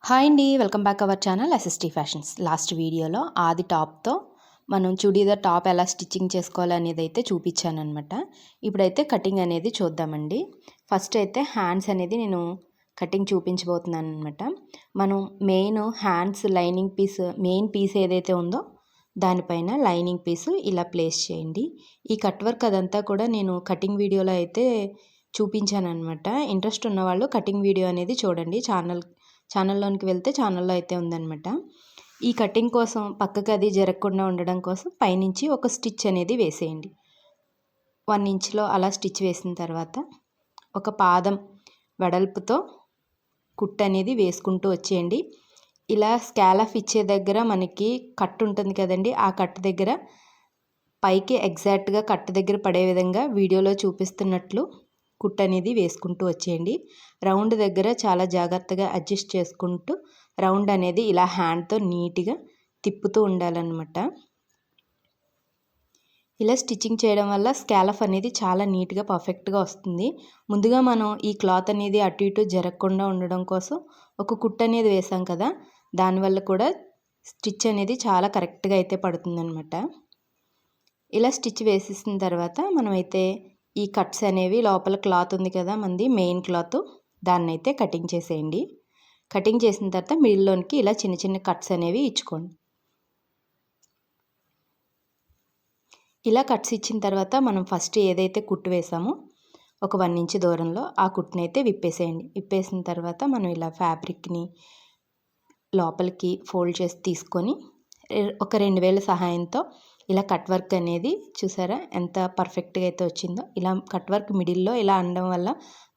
Hi అండి, welcome back our channel SST fashions. Last వీడియోలో ఆది టాప్తో మనం చుడీదార్ టాప్ ఎలా స్టిచ్చింగ్ చేసుకోవాలి అనేది అయితే చూపించాను అనమాట. ఇప్పుడైతే కటింగ్ అనేది చూద్దామండి. ఫస్ట్ అయితే హ్యాండ్స్ అనేది నేను కటింగ్ చూపించబోతున్నాను అనమాట. మనం main hands lining piece, main piece ఏదైతే ఉందో దానిపైన లైనింగ్ పీసు ఇలా ప్లేస్ చేయండి. ఈ కట్ వర్క్ అదంతా కూడా నేను కటింగ్ వీడియోలో అయితే చూపించాను అనమాట. ఇంట్రెస్ట్ ఉన్నవాళ్ళు కటింగ్ వీడియో అనేది చూడండి. ఛానల్లోనికి వెళ్తే ఛానల్లో అయితే ఉందన్నమాట. ఈ కటింగ్ కోసం పక్కకి అది జరగకుండా ఉండడం కోసం పైనుంచి ఒక స్టిచ్ అనేది వేసేయండి. 1 ఇంచ్లో అలా స్టిచ్ వేసిన తర్వాత ఒక పాదం వెడల్పుతో కుట్టు అనేది వేసుకుంటూ వచ్చేయండి. ఇలా స్కాలఫ్ ఇచ్చే దగ్గర మనకి కట్ ఉంటుంది కదండి, ఆ కట్ దగ్గర పైకి ఎగ్జాక్ట్గా కట్ దగ్గర పడే విధంగా వీడియోలో చూపిస్తున్నట్లు కుట్టు అనేది వేసుకుంటూ వచ్చేయండి. రౌండ్ దగ్గర చాలా జాగ్రత్తగా అడ్జస్ట్ చేసుకుంటూ రౌండ్ అనేది ఇలా హ్యాండ్తో నీట్గా తిప్పుతూ ఉండాలన్నమాట. ఇలా స్టిచ్చింగ్ చేయడం వల్ల స్కాలఫ్ అనేది చాలా నీట్గా పర్ఫెక్ట్గా వస్తుంది. ముందుగా మనం ఈ క్లాత్ అనేది అటు ఇటు జరగకుండా ఉండడం కోసం ఒక కుట్టు అనేది వేసాం కదా, దానివల్ల కూడా స్టిచ్ అనేది చాలా కరెక్ట్గా అయితే పడుతుందన్నమాట. ఇలా స్టిచ్ వేసేసిన తర్వాత మనమైతే ఈ కట్స్ అనేవి లోపల క్లాత్ ఉంది కదా మనది మెయిన్ క్లాత్, దాన్ని అయితే కటింగ్ చేసేయండి. కటింగ్ చేసిన తర్వాత మిడిల్లోనికి ఇలా చిన్న చిన్న కట్స్ అనేవి ఇచ్చుకోండి. ఇలా కట్స్ ఇచ్చిన తర్వాత మనం ఫస్ట్ ఏదైతే కుట్టు వేసామో ఒక 1 ఇంచ్ దూరంలో ఆ కుట్టుని అయితే విప్పేసేయండి. విప్పేసిన తర్వాత మనం ఇలా ఫ్యాబ్రిక్ని లోపలికి ఫోల్డ్ చేసి తీసుకొని ఒక 2 వేల సహాయంతో ఇలా కట్ వర్క్ అనేది చూసారా ఎంత పర్ఫెక్ట్గా అయితే వచ్చిందో. ఇలా కట్ వర్క్ మిడిల్లో ఇలా అనడం వల్ల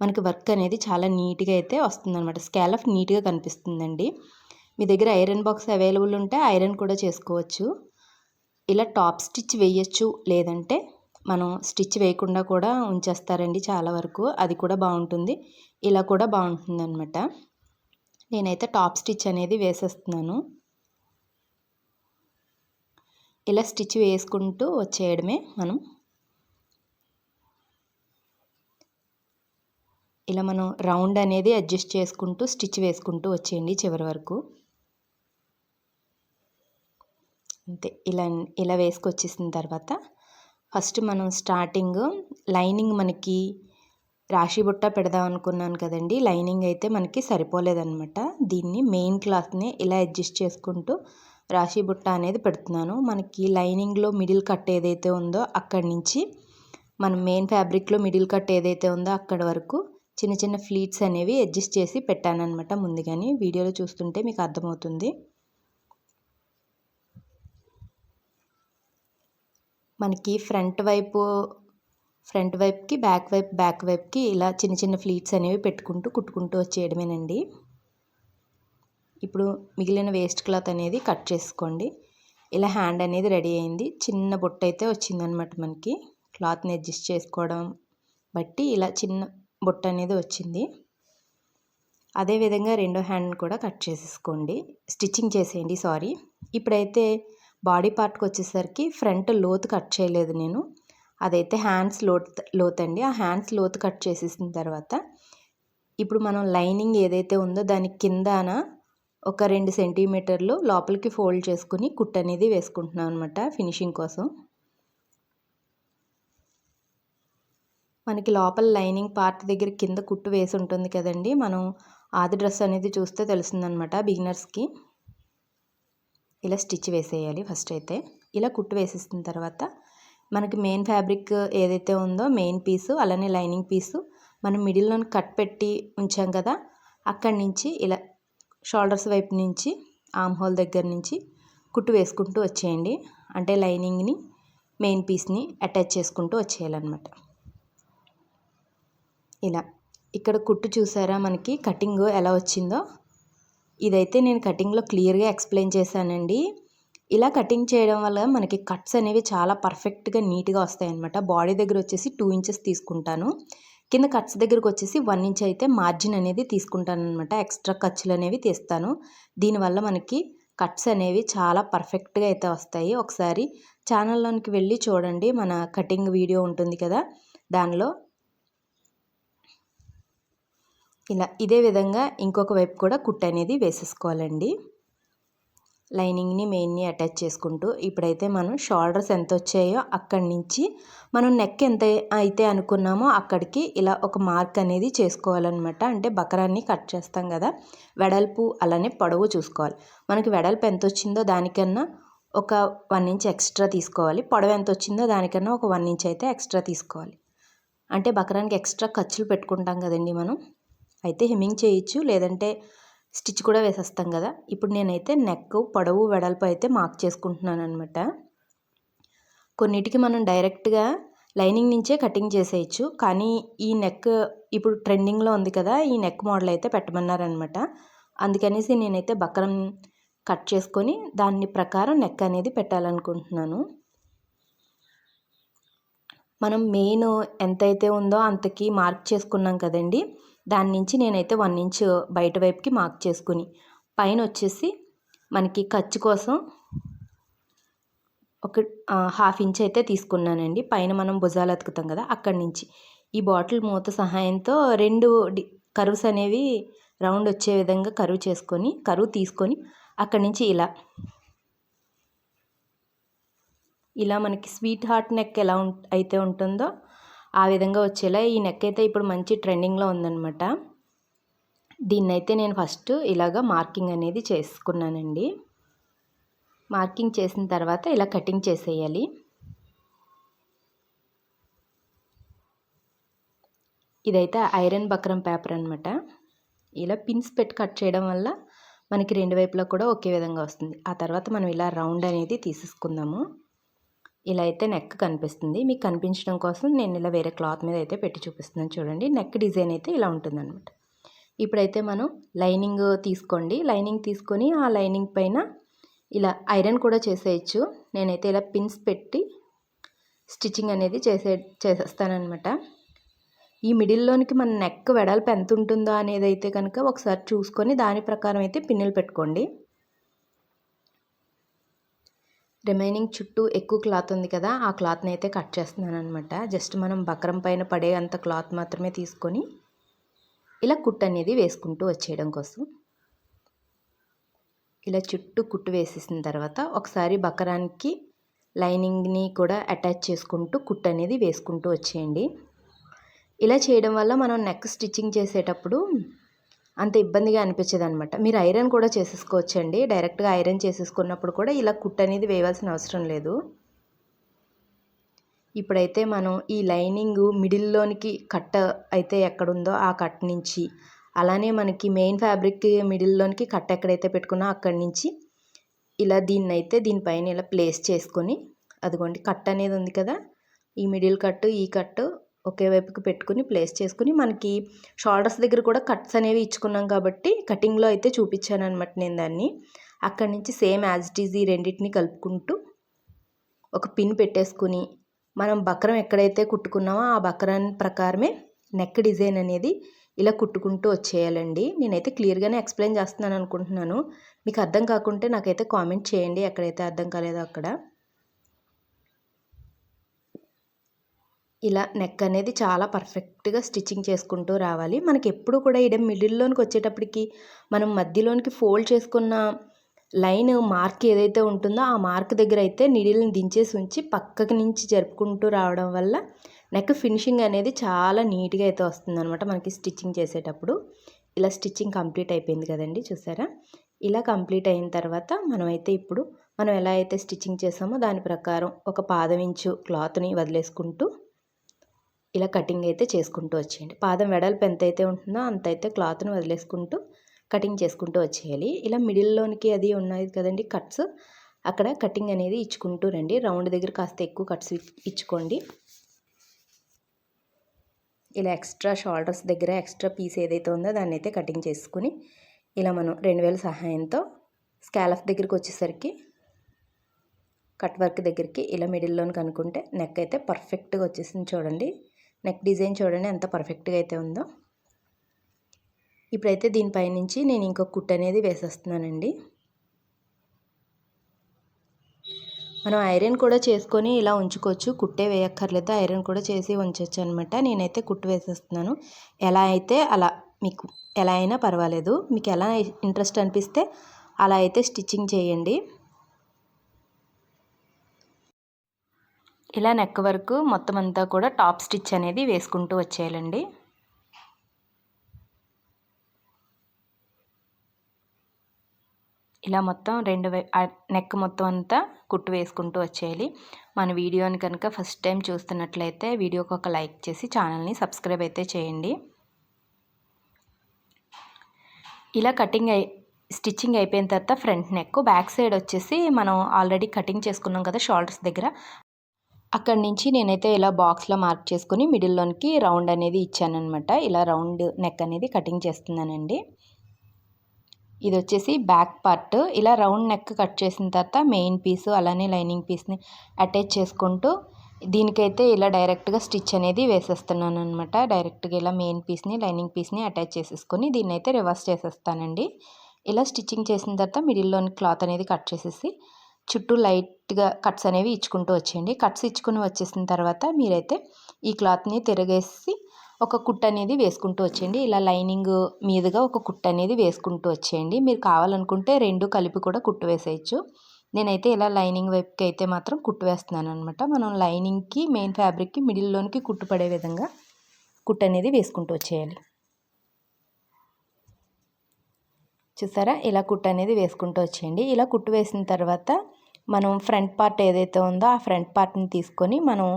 మనకి వర్క్ అనేది చాలా నీట్గా అయితే వస్తుందన్నమాట. స్కాలఫ్ నీట్గా కనిపిస్తుందండి. మీ దగ్గర ఐరన్ బాక్స్ అవైలబుల్ ఉంటే ఐరన్ కూడా చేసుకోవచ్చు. ఇలా టాప్ స్టిచ్ వేయచ్చు, లేదంటే మనం స్టిచ్ వేయకుండా కూడా ఉంచేస్తారండి చాలా వరకు, అది కూడా బాగుంటుంది. ఇలా కూడా బాగుంటుంది అనమాట. నేనైతే టాప్ స్టిచ్ అనేది వేసేస్తున్నాను. ఇలా స్టిచ్ వేసుకుంటూ వచ్చేయడమే మనం. ఇలా మనం రౌండ్ అనేది అడ్జస్ట్ చేసుకుంటూ స్టిచ్ వేసుకుంటూ వచ్చేయండి చివరి వరకు. అంతే, ఇలా వేసుకొచ్చేసిన తర్వాత ఫస్ట్ మనం స్టార్టింగ్ లైనింగ్ మనకి రాశి బుట్ట పెడదాం అనుకున్నాను కదండి, లైనింగ్ అయితే మనకి సరిపోలేదన్నమాట. దీన్ని మెయిన్ క్లాత్ని ఇలా అడ్జస్ట్ చేసుకుంటూ రాశి బుట్ట అనేది పెడుతున్నాను. మనకి లైనింగ్లో మిడిల్ కట్ ఏదైతే ఉందో అక్కడి నుంచి మనం మెయిన్ ఫ్యాబ్రిక్లో మిడిల్ కట్ ఏదైతే ఉందో అక్కడి వరకు చిన్న చిన్న ఫ్లీట్స్ అనేవి అడ్జస్ట్ చేసి పెట్టానన్నమాట. ముందుగానే వీడియోలో చూస్తుంటే మీకు అర్థమవుతుంది. మనకి ఫ్రంట్ వైపుకి బ్యాక్ వైపుకి ఇలా చిన్న చిన్న ఫ్లీట్స్ అనేవి పెట్టుకుంటూ కుట్టుకుంటూ వచ్చేయడమేనండి. ఇప్పుడు మిగిలిన వేస్ట్ క్లాత్ అనేది కట్ చేసుకోండి. ఇలా హ్యాండ్ అనేది రెడీ అయింది. చిన్న బొట్టు అయితే వచ్చిందనమాట. మనకి క్లాత్ని అడ్జస్ట్ చేసుకోవడం బట్టి ఇలా చిన్న బొట్టు అనేది వచ్చింది. అదేవిధంగా రెండో హ్యాండ్ కూడా కట్ చేసేసుకోండి, స్టిచ్చింగ్ చేసేయండి. ఇప్పుడైతే బాడీ పార్ట్కి వచ్చేసరికి ఫ్రంట్ లోతు కట్ చేయలేదు నేను, అదైతే హ్యాండ్స్ లోతు అండి. ఆ హ్యాండ్స్ లోతు కట్ చేసేసిన తర్వాత ఇప్పుడు మనం లైనింగ్ ఏదైతే ఉందో దాని కిందన ఒక 2 సెంటీమీటర్లు లోపలికి ఫోల్డ్ చేసుకుని కుట్టు అనేది వేసుకుంటున్నాం అనమాట ఫినిషింగ్ కోసం. మనకి లోపల లైనింగ్ పార్ట్ దగ్గర కింద కుట్టు వేసి ఉంటుంది కదండి, మనం ఆది డ్రెస్ అనేది చూస్తే తెలుస్తుందనమాట బిగినర్స్కి. ఇలా స్టిచ్ వేసేయాలి ఫస్ట్ అయితే. ఇలా కుట్టు వేసేసిన తర్వాత మనకి మెయిన్ ఫ్యాబ్రిక్ ఏదైతే ఉందో మెయిన్ పీసు, అలానే లైనింగ్ పీసు మనం మిడిల్లో కట్ పెట్టి ఉంచాం కదా, అక్కడి నుంచి ఇలా షోల్డర్స్ వైపు నుంచి ఆర్మ్ హోల్ దగ్గర నుంచి కుట్టు వేసుకుంటూ వచ్చేయండి. అంటే లైనింగ్ని మెయిన్ పీస్ని అటాచ్ చేసుకుంటూ వచ్చేయాలన్నమాట. ఇలా ఇక్కడ కుట్టు చూసారా మనకి కటింగ్ ఎలా వచ్చిందో, ఇదైతే నేను కటింగ్లో క్లియర్గా ఎక్స్ప్లెయిన్ చేశానండి. ఇలా కటింగ్ చేయడం వల్ల మనకి కట్స్ అనేవి చాలా పర్ఫెక్ట్గా నీట్గా వస్తాయి అన్నమాట. బాడీ దగ్గర వచ్చేసి 2 ఇంచెస్ తీసుకుంటాను, కింద కట్స్ దగ్గరకు వచ్చేసి 1 ఇంచ్ అయితే మార్జిన్ అనేది తీసుకుంటాను అనమాట. ఎక్స్ట్రా ఖర్చులు అనేవి తీస్తాను. దీనివల్ల మనకి కట్స్ అనేవి చాలా పర్ఫెక్ట్గా అయితే వస్తాయి. ఒకసారి ఛానల్లోనికి వెళ్ళి చూడండి, మన కటింగ్ వీడియో ఉంటుంది కదా, దానిలో ఇలా ఇదే విధంగా ఇంకొక వైపు కూడా కుట్టు అనేది వేసేసుకోవాలండి. లైనింగ్ని మెయిన్ని అటాచ్ చేసుకుంటూ ఇప్పుడైతే మనం షోల్డర్స్ ఎంత వచ్చాయో అక్కడి నుంచి మనం నెక్ ఎంత అయితే అనుకున్నామో అక్కడికి ఇలా ఒక మార్క్ అనేది చేసుకోవాలన్నమాట. అంటే బకరాన్ని కట్ చేస్తాం కదా, వెడల్పు అలానే పొడవు చూసుకోవాలి. మనకి వెడల్పు ఎంత వచ్చిందో దానికన్నా ఒక 1 ఇంచ్ ఎక్స్ట్రా తీసుకోవాలి. పొడవు ఎంత వచ్చిందో దానికన్నా ఒక 1 ఇంచ్ అయితే ఎక్స్ట్రా తీసుకోవాలి. అంటే బకరానికి ఎక్స్ట్రా ఖర్చులు పెట్టుకుంటాం కదండి మనం. అయితే హెమ్మింగ్ చేయొచ్చు, లేదంటే స్టిచ్ కూడా వేసేస్తాం కదా. ఇప్పుడు నేనైతే నెక్ పొడవు వెడల్పు అయితే మార్క్ చేసుకుంటున్నాను అనమాట. కొన్నిటికి మనం డైరెక్ట్గా లైనింగ్ నుంచే కటింగ్ చేసేయచ్చు, కానీ ఈ నెక్ ఇప్పుడు ట్రెండింగ్లో ఉంది కదా, ఈ నెక్ మోడల్ అయితే పెట్టమన్నారనమాట. అందుకనేసి నేనైతే బకరం కట్ చేసుకొని దాని ప్రకారం నెక్ అనేది పెట్టాలనుకుంటున్నాను. మనం మెయిన్ ఎంతైతే ఉందో అంతకి మార్క్ చేసుకున్నాం కదండి, దాని నుంచి నేనైతే 1 ఇంచ్ బయట వైపుకి మార్క్ చేసుకుని పైన వచ్చేసి మనకి ఖర్చు కోసం ఒక 1/2 ఇంచ్ అయితే తీసుకున్నానండి. పైన మనం భుజాలు అతుకుతాం కదా, అక్కడి నుంచి ఈ బాటిల్ మూత సహాయంతో 2 కర్వ్స్ అనేవి రౌండ్ వచ్చే విధంగా కర్వ్ తీసుకొని అక్కడి నుంచి ఇలా మనకి స్వీట్ హార్ట్ నెక్ ఎలా అయితే ఉంటుందో ఆ విధంగా వచ్చేలా ఈ నెక్ అయితే ఇప్పుడు మంచి ట్రెండింగ్లో ఉందన్నమాట. దీన్నైతే నేను ఫస్ట్ ఇలాగా మార్కింగ్ అనేది చేసుకున్నానండి. మార్కింగ్ చేసిన తర్వాత ఇలా కటింగ్ చేసేయాలి. ఇదైతే ఐరన్ బక్రం పేపర్ అనమాట. ఇలా పిన్స్ పెట్టి కట్ చేయడం వల్ల మనకి 2 వైపులా కూడా ఒకే విధంగా వస్తుంది. ఆ తర్వాత మనం ఇలా రౌండ్ అనేది తీసేసుకుందాము. ఇలా అయితే నెక్ కనిపిస్తుంది. మీకు కనిపించడం కోసం నేను ఇలా వేరే క్లాత్ మీద అయితే పెట్టి చూపిస్తున్నాను చూడండి. నెక్ డిజైన్ అయితే ఇలా ఉంటుందన్నమాట. ఇప్పుడైతే మనం లైనింగ్ తీసుకోండి. లైనింగ్ తీసుకొని ఆ లైనింగ్ పైన ఇలా ఐరన్ కూడా చేసేయచ్చు. నేనైతే ఇలా పిన్స్ పెట్టి స్టిచ్చింగ్ అనేది చేసేస్తానన్నమాట. ఈ మిడిల్లోనికి మన నెక్ వెడల్పు ఎంత ఉంటుందో అనేది అయితే కనుక ఒకసారి చూసుకొని దాని ప్రకారం అయితే పిన్నులు పెట్టుకోండి. రిమైనింగ్ చుట్టూ ఎక్కువ క్లాత్ ఉంది కదా, ఆ క్లాత్ని అయితే కట్ చేస్తున్నాను అనమాట. జస్ట్ మనం బక్రం పైన పడే అంత క్లాత్ మాత్రమే తీసుకొని ఇలా కుట్టు అనేది వేసుకుంటూ వచ్చేయడం కోసం. ఇలా చుట్టూ కుట్టు వేసేసిన తర్వాత ఒకసారి బకరానికి లైనింగ్ని కూడా అటాచ్ చేసుకుంటూ కుట్టు అనేది వేసుకుంటూ వచ్చేయండి. ఇలా చేయడం వల్ల మనం నెక్ స్టిచ్చింగ్ చేసేటప్పుడు అంత ఇబ్బందిగా అనిపించదు అనమాట. మీరు ఐరన్ కూడా చేసేసుకోవచ్చండి. డైరెక్ట్గా ఐరన్ చేసేసుకున్నప్పుడు కూడా ఇలా కుట్టు అనేది వేయాల్సిన అవసరం లేదు. ఇప్పుడైతే మనం ఈ లైనింగ్ మిడిల్లోనికి కట్ అయితే ఎక్కడుందో ఆ కట్ నుంచి, అలానే మనకి మెయిన్ ఫ్యాబ్రిక్ మిడిల్లోనికి కట్ ఎక్కడైతే పెట్టుకున్నా అక్కడి నుంచి ఇలా దీనిపైన ఇలా ప్లేస్ చేసుకొని, అదిగోండి కట్ అనేది ఉంది కదా, ఈ మిడిల్ కట్ ఈ కట్ ఒకే వైపుకి పెట్టుకుని ప్లేస్ చేసుకుని మనకి షోల్డర్స్ దగ్గర కూడా కట్స్ అనేవి ఇచ్చుకున్నాం కాబట్టి కటింగ్లో అయితే చూపించాను అనమాట నేను దాన్ని. అక్కడి నుంచి సేమ్ యాజ్ ఇట్ ఈజ్ ఈ రెండింటిని కలుపుకుంటూ ఒక పిన్ పెట్టేసుకుని మనం బక్రం ఎక్కడైతే కుట్టుకున్నామో ఆ బక్రం ప్రకారమే నెక్ డిజైన్ అనేది ఇలా కుట్టుకుంటూ వచ్చేయాలండి. నేనైతే క్లియర్గానే ఎక్స్ప్లెయిన్ చేస్తున్నాను అనుకుంటున్నాను. మీకు అర్థం కాకుంటే నాకైతే కామెంట్ చేయండి ఎక్కడైతే అర్థం కాలేదో అక్కడ. ఇలా నెక్ అనేది చాలా పర్ఫెక్ట్గా స్టిచ్చింగ్ చేసుకుంటూ రావాలి. మనకి ఎప్పుడు కూడా ఇడ మిడిల్లోనికి వచ్చేటప్పటికి మనం మధ్యలోనికి ఫోల్డ్ చేసుకున్న లైన్ మార్క్ ఏదైతే ఉంటుందో ఆ మార్క్ దగ్గర అయితే నీడిల్ని దించేసి ఉంచి పక్కకి నుంచి జరుపుకుంటూ రావడం వల్ల నెక్ ఫినిషింగ్ అనేది చాలా నీట్గా అయితే వస్తుందన్నమాట మనకి స్టిచ్చింగ్ చేసేటప్పుడు. ఇలా స్టిచ్చింగ్ కంప్లీట్ అయిపోయింది కదండి, చూసారా? ఇలా కంప్లీట్ అయిన తర్వాత ఇప్పుడు మనం ఎలా అయితే స్టిచ్చింగ్ చేసామో దాని ప్రకారం ఒక పాదం ఇంచు క్లాత్ని వదిలేసుకుంటూ ఇలా కటింగ్ అయితే చేసుకుంటూ వచ్చేయండి. పాదం వెడల్పు ఎంతైతే ఉంటుందో అంతైతే క్లాత్ని వదిలేసుకుంటూ కటింగ్ చేసుకుంటూ వచ్చేయాలి. ఇలా మిడిల్లోనికి అది ఉన్నాయి కదండి కట్స్, అక్కడ కటింగ్ అనేది ఇచ్చుకుంటూ రండి. రౌండ్ దగ్గర కాస్త ఎక్కువ కట్స్ ఇచ్చుకోండి. ఇలా ఎక్స్ట్రా షోల్డర్స్ దగ్గర ఎక్స్ట్రా పీస్ ఏదైతే ఉందో దాన్ని అయితే కటింగ్ చేసుకుని ఇలా మనం 2000 సహాయంతో స్కాలఫ్ దగ్గరికి వచ్చేసరికి కట్ వర్క్ దగ్గరికి ఇలా మిడిల్లోనికి అనుకుంటే నెక్ అయితే పర్ఫెక్ట్గా వచ్చేసింది. చూడండి నెక్ డిజైన్ చూడండి ఎంత పర్ఫెక్ట్గా అయితే ఉందో. ఇప్పుడైతే దీనిపై నుంచి నేను ఇంకొక కుట్టు అనేది వేసేస్తున్నానండి. మనం ఐరన్ కూడా చేసుకొని ఇలా ఉంచుకోవచ్చు, కుట్టే వేయక్కర్లేదు, ఐరన్ కూడా చేసి ఉంచవచ్చు అనమాట. నేనైతే కుట్టు వేసేస్తున్నాను. ఎలా అయితే అలా మీకు ఎలా అయినా పర్వాలేదు, మీకు ఎలా ఇంట్రెస్ట్ అనిపిస్తే అలా అయితే స్టిచ్చింగ్ చేయండి. ఇలా నెక్ వరకు మొత్తం అంతా కూడా టాప్ స్టిచ్ అనేది వేసుకుంటూ వచ్చేయాలండి. ఇలా మొత్తం నెక్ మొత్తం అంతా కుట్టు వేసుకుంటూ వచ్చేయాలి. మన వీడియోని కనుక ఫస్ట్ టైం చూస్తున్నట్లయితే వీడియోకి ఒక లైక్ చేసి ఛానల్ని సబ్స్క్రైబ్ అయితే చేయండి. ఇలా స్టిచ్చింగ్ అయిపోయిన తర్వాత ఫ్రంట్ నెక్ బ్యాక్ సైడ్ వచ్చేసి మనం ఆల్రెడీ కటింగ్ చేసుకున్నాం కదా షోల్డర్స్ దగ్గర, అక్కడి నుంచి నేనైతే ఇలా బాక్స్లో మార్క్ చేసుకుని మిడిల్లోనికి రౌండ్ అనేది ఇచ్చానమాట. ఇలా రౌండ్ నెక్ అనేది కటింగ్ చేస్తున్నానండి. ఇది వచ్చేసి బ్యాక్ పార్ట్. ఇలా రౌండ్ నెక్ కట్ చేసిన తర్వాత మెయిన్ పీసు అలానే లైనింగ్ పీస్ని అటాచ్ చేసుకుంటూ దీనికైతే ఇలా డైరెక్ట్గా స్టిచ్ అనేది వేసేస్తున్నాను అనమాట. డైరెక్ట్గా ఇలా మెయిన్ పీస్ని లైనింగ్ పీస్ని అటాచ్ చేసేసుకొని దీన్ని అయితే రివర్స్ చేసేస్తానండి. ఇలా స్టిచ్చింగ్ చేసిన తర్వాత మిడిల్లోని క్లాత్ అనేది కట్ చేసేసి చుట్టూ లైట్గా కట్స్ అనేవి ఇచ్చుకుంటూ వచ్చేయండి. కట్స్ ఇచ్చుకుని వచ్చేసిన తర్వాత మీరైతే ఈ క్లాత్ని తిరగేసి ఒక కుట్టు అనేది వేసుకుంటూ వచ్చేయండి. ఇలా లైనింగ్ మీదుగా ఒక కుట్టు అనేది వేసుకుంటూ వచ్చేయండి. మీరు కావాలనుకుంటే రెండు కలిపి కూడా కుట్టు వేసేయచ్చు. నేనైతే ఇలా లైనింగ్ వైపుకి అయితే మాత్రం కుట్టు వేస్తున్నాను అనమాట. మనం లైనింగ్కి మెయిన్ ఫ్యాబ్రిక్కి మిడిల్లోనికి కుట్టు పడే విధంగా కుట్టు అనేది వేసుకుంటూ వచ్చేయాలి. చూసారా, ఇలా కుట్టు అనేది వేసుకుంటూ వచ్చేయండి. ఇలా కుట్టు వేసిన తర్వాత మనం ఫ్రంట్ పార్ట్ ఏదైతే ఉందో ఆ ఫ్రంట్ పార్ట్ని తీసుకొని మనం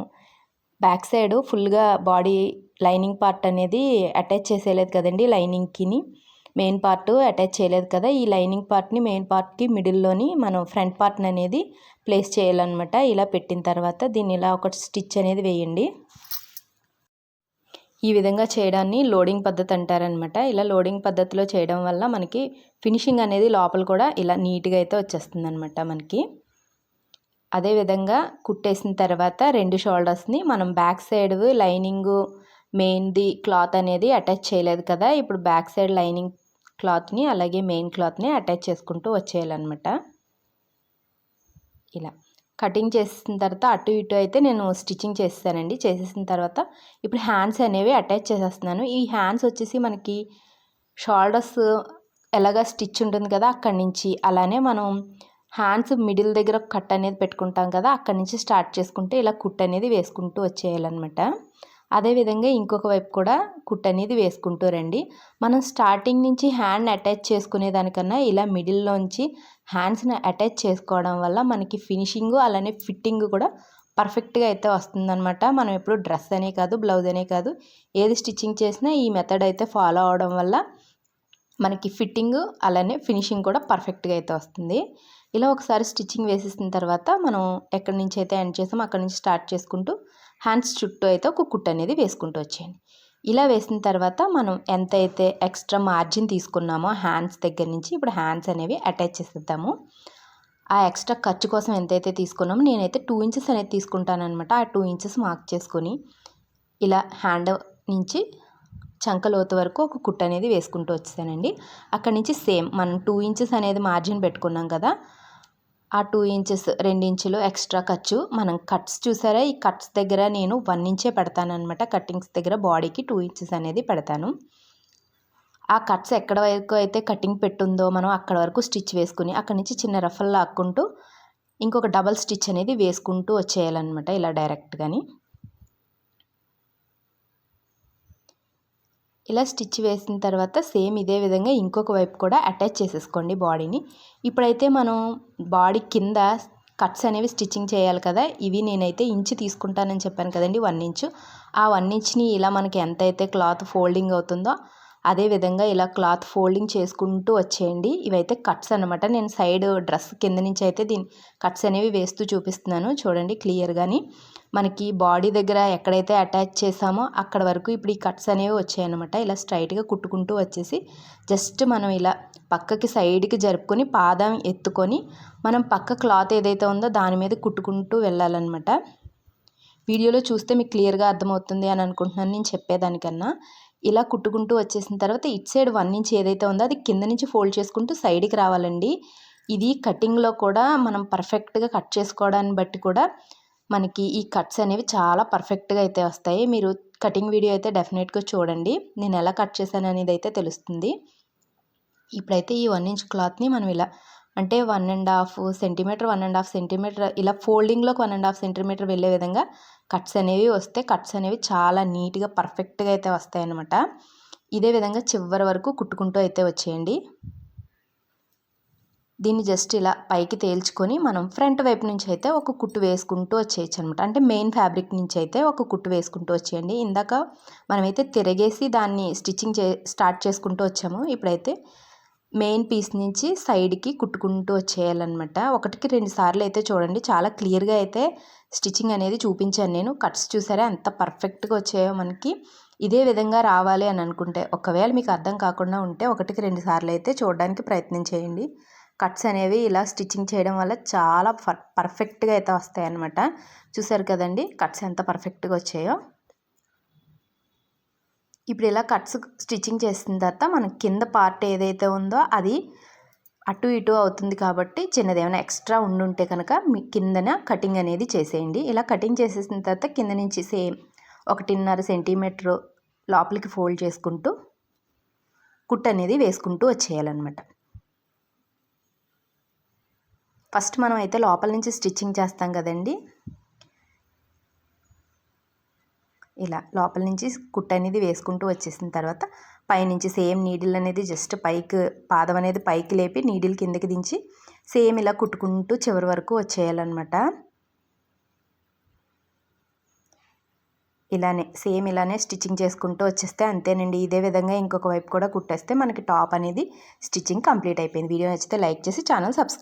బ్యాక్ సైడ్ ఫుల్గా బాడీ లైనింగ్ పార్ట్ అనేది అటాచ్ చేసేయలేదు కదండి. లైనింగ్కి మెయిన్ పార్ట్ అటాచ్ చేయలేదు కదా. ఈ లైనింగ్ పార్ట్ని మెయిన్ పార్ట్కి మిడిల్లోని మనం ఫ్రంట్ పార్ట్ని అనేది ప్లేస్ చేయాలన్నమాట. ఇలా పెట్టిన తర్వాత దీన్ని ఇలా ఒక స్టిచ్ అనేది వేయండి. ఈ విధంగా చేయడాన్ని లోడింగ్ పద్ధతి అంటారనమాట. ఇలా లోడింగ్ పద్ధతిలో చేయడం వల్ల మనకి ఫినిషింగ్ అనేది లోపల కూడా ఇలా నీట్గా అయితే వచ్చేస్తుంది అనమాట మనకి. అదేవిధంగా కుట్టేసిన తర్వాత రెండు షోల్డర్స్ని మనం బ్యాక్ సైడ్ లైనింగ్ మెయిన్ది క్లాత్ అనేది అటాచ్ చేయలేదు కదా. ఇప్పుడు బ్యాక్ సైడ్ లైనింగ్ క్లాత్ని అలాగే మెయిన్ క్లాత్ని అటాచ్ చేసుకుంటూ వచ్చేయాలన్నమాట. ఇలా కటింగ్ చేసిన తర్వాత అటు ఇటు అయితే నేను స్టిచ్చింగ్ చేసేసానండి. చేసేసిన తర్వాత ఇప్పుడు హ్యాండ్స్ అనేవి అటాచ్ చేసేస్తున్నాను. ఈ హ్యాండ్స్ వచ్చేసి మనకి షోల్డర్స్ ఎలాగా స్టిచ్ ఉంటుంది కదా అక్కడి నుంచి, అలానే మనం హ్యాండ్స్ మిడిల్ దగ్గర కట్ అనేది పెట్టుకుంటాం కదా అక్కడి నుంచి స్టార్ట్ చేసుకుంటే ఇలా కుట్టు అనేది వేసుకుంటూ వచ్చేయాలన్నమాట. అదేవిధంగా ఇంకొక వైపు కూడా కుట్టు అనేది వేసుకుంటూ రండి. మనం స్టార్టింగ్ నుంచి హ్యాండ్ అటాచ్ చేసుకునే దానికన్నా ఇలా మిడిల్లోంచి హ్యాండ్స్ని అటాచ్ చేసుకోవడం వల్ల మనకి ఫినిషింగ్ అలానే ఫిట్టింగ్ కూడా పర్ఫెక్ట్గా అయితే వస్తుందన్నమాట. మనం ఎప్పుడు డ్రెస్ అనే కాదు బ్లౌజ్ అనే కాదు ఏది స్టిచ్చింగ్ చేసినా ఈ మెథడ్ అయితే ఫాలో అవడం వల్ల మనకి ఫిట్టింగ్ అలానే ఫినిషింగ్ కూడా పర్ఫెక్ట్గా అయితే వస్తుంది. ఇలా ఒకసారి స్టిచ్చింగ్ వేసేసిన తర్వాత మనం ఎక్కడి నుంచి అయితే ఎండ్ చేసామో అక్కడి నుంచి స్టార్ట్ చేసుకుంటూ హ్యాండ్స్ చుట్టూ అయితే ఒక కుట్టు అనేది వేసుకుంటూ వచ్చేయండి. ఇలా వేసిన తర్వాత మనం ఎంత అయితే ఎక్స్ట్రా మార్జిన్ తీసుకున్నామో హ్యాండ్స్ దగ్గర నుంచి ఇప్పుడు హ్యాండ్స్ అనేవి అటాచ్ చేసేద్దాము. ఆ ఎక్స్ట్రా ఖర్చు కోసం ఎంతైతే తీసుకున్నామో నేనైతే 2 ఇంచెస్ అనేది తీసుకుంటాను అనమాట. ఆ 2 ఇంచెస్ మార్క్ చేసుకొని ఇలా హ్యాండ్ నుంచి చంక లోతు వరకు ఒక కుట్టు అనేది వేసుకుంటూ వచ్చేసానండి. అక్కడి నుంచి సేమ్ మనం 2 ఇంచెస్ అనేది మార్జిన్ పెట్టుకున్నాం కదా, ఆ 2 ఇంచెస్ 2 ఇంచులు ఎక్స్ట్రా ఖర్చు మనం కట్స్ చూసారా, ఈ కట్స్ దగ్గర నేను 1 ఇంచే పెడతాను అనమాట. కట్టింగ్స్ దగ్గర బాడీకి 2 ఇంచెస్ అనేది పెడతాను. ఆ కట్స్ ఎక్కడ వరకు అయితే కటింగ్ పెట్టుందో మనం అక్కడ వరకు స్టిచ్ వేసుకుని అక్కడి నుంచి చిన్న రఫల్ లాక్కుంటూ ఇంకొక డబల్ స్టిచ్ అనేది వేసుకుంటూ వచ్చేయాలన్నమాట. ఇలా డైరెక్ట్గాని ఇలా స్టిచ్ వేసిన తర్వాత సేమ్ ఇదే విధంగా ఇంకొక వైపు కూడా అటాచ్ చేసేసుకోండి బాడీని. ఇప్పుడైతే మనం బాడీ కింద కట్స్ అనేవి స్టిచ్చింగ్ చేయాలి కదా. ఇవి నేనైతే ఇంచు తీసుకుంటానని చెప్పాను కదండి, 1 ఇంచు. ఆ 1 ఇంచ్ని ఇలా మనకి ఎంతైతే క్లాత్ ఫోల్డింగ్ అవుతుందో అదే విధంగా ఇలా క్లాత్ ఫోల్డింగ్ చేసుకుంటూ వచ్చేయండి. ఇవైతే కట్స్ అనమాట. నేను సైడ్ డ్రెస్ కింద నుంచి అయితే దీని కట్స్ అనేవి వేస్తూ చూపిస్తున్నాను చూడండి క్లియర్గాని. మనకి బాడీ దగ్గర ఎక్కడైతే అటాచ్ చేసామో అక్కడ వరకు ఇప్పుడు ఈ కట్స్ అనేవి వచ్చాయన్నమాట. ఇలా స్ట్రైట్గా కుట్టుకుంటూ వచ్చేసి జస్ట్ మనం ఇలా పక్కకి సైడ్కి జరుపుకొని పాదం ఎత్తుకొని మనం పక్క క్లాత్ ఏదైతే ఉందో దాని మీద కుట్టుకుంటూ వెళ్ళాలన్నమాట. వీడియోలో చూస్తే మీకు క్లియర్గా అర్థమవుతుంది అని అనుకుంటున్నాను నేను చెప్పేదానికన్నా. ఇలా కుట్టుకుంటూ వచ్చేసిన తర్వాత ఇటు సైడ్ 1 ఇంచ్ ఏదైతే ఉందో అది కింద నుంచి ఫోల్డ్ చేసుకుంటూ సైడ్కి రావాలండి. ఇది కటింగ్లో కూడా మనం పర్ఫెక్ట్గా కట్ చేసుకోవడాన్ని బట్టి కూడా మనకి ఈ కట్స్ అనేవి చాలా పర్ఫెక్ట్గా అయితే వస్తాయి. మీరు కటింగ్ వీడియో అయితే డెఫినెట్గా చూడండి. నేను ఎలా కట్ చేశాను అనేది అయితే తెలుస్తుంది. ఇప్పుడైతే ఈ 1 ఇంచ్ క్లాత్ని మనం ఇలా అంటే 1.5 సెంటీమీటర్ 1.5 సెంటీమీటర్ ఇలా ఫోల్డింగ్లోకి 1.5 సెంటీమీటర్ వెళ్ళే విధంగా కట్స్ అనేవి వస్తే కట్స్ అనేవి చాలా నీట్గా పర్ఫెక్ట్గా అయితే వస్తాయి అన్నమాట. ఇదే విధంగా చివరి వరకు కుట్టుకుంటూ అయితే వచ్చేయండి. దీన్ని జస్ట్ ఇలా పైకి తేల్చుకొని మనం ఫ్రంట్ వైపు నుంచి అయితే ఒక కుట్టు వేసుకుంటూ వచ్చేయచ్చు అనమాట. అంటే మెయిన్ ఫ్యాబ్రిక్ నుంచి అయితే ఒక కుట్టు వేసుకుంటూ వచ్చేయండి. ఇందాక మనమైతే తిరగేసి దాన్ని స్టిచ్చింగ్ స్టార్ట్ చేసుకుంటూ వచ్చాము. ఇప్పుడైతే మెయిన్ పీస్ నుంచి సైడ్కి కుట్టుకుంటూ వచ్చేయాలన్నమాట. 1కి 2 సార్లు అయితే చూడండి, చాలా క్లియర్గా అయితే స్టిచ్చింగ్ అనేది చూపించాను నేను. కట్స్ చూసారా ఎంత పర్ఫెక్ట్గా వచ్చాయో మనకి. ఇదే విధంగా రావాలి అని అనుకుంటే, ఒకవేళ మీకు అర్థం కాకుండా ఉంటే 1కి 2 సార్లు అయితే చూడడానికి ప్రయత్నం చేయండి. కట్స్ అనేవి ఇలా స్టిచ్చింగ్ చేయడం వల్ల చాలా పర్ఫెక్ట్గా అయితే వస్తాయన్నమాట. చూసారు కదండి కట్స్ ఎంత పర్ఫెక్ట్గా వచ్చాయో. ఇప్పుడు ఇలా కట్స్ స్టిచ్చింగ్ చేసిన తర్వాత మన కింద పార్ట్ ఏదైతే ఉందో అది అటు ఇటు అవుతుంది కాబట్టి చిన్నది ఏమైనా ఎక్స్ట్రా ఉండుంటే కనుక మీ కిందన కటింగ్ అనేది చేసేయండి. ఇలా కటింగ్ చేసేసిన తర్వాత కింద నుంచి సేమ్ 1.5 సెంటీమీటర్ లోపలికి ఫోల్డ్ చేసుకుంటూ కుట్టు అనేది వేసుకుంటూ వచ్చేయాలన్నమాట. ఫస్ట్ మనం అయితే లోపల నుంచి స్టిచ్చింగ్ చేస్తాం కదండి, ఇలా లోపల నుంచి కుట్టు అనేది వేసుకుంటూ వచ్చేసిన తర్వాత పైనుంచి సేమ్ నీడిల్ అనేది జస్ట్ పైకి పాదం అనేది పైకి లేపి నీడిల్ కిందకి దించి సేమ్ ఇలా కుట్టుకుంటూ చివరి వరకు వచ్చేయాలన్నమాట. ఇలానే స్టిచ్చింగ్ చేసుకుంటూ వచ్చేస్తే అంతేనండి. ఇదే విధంగా ఇంకొక వైపు కూడా కుట్టేస్తే మనకి టాప్ అనేది స్టిచ్చింగ్ కంప్లీట్ అయిపోయింది. వీడియో నచ్చితే లైక్ చేసి ఛానల్ సబ్స్క్రైబ్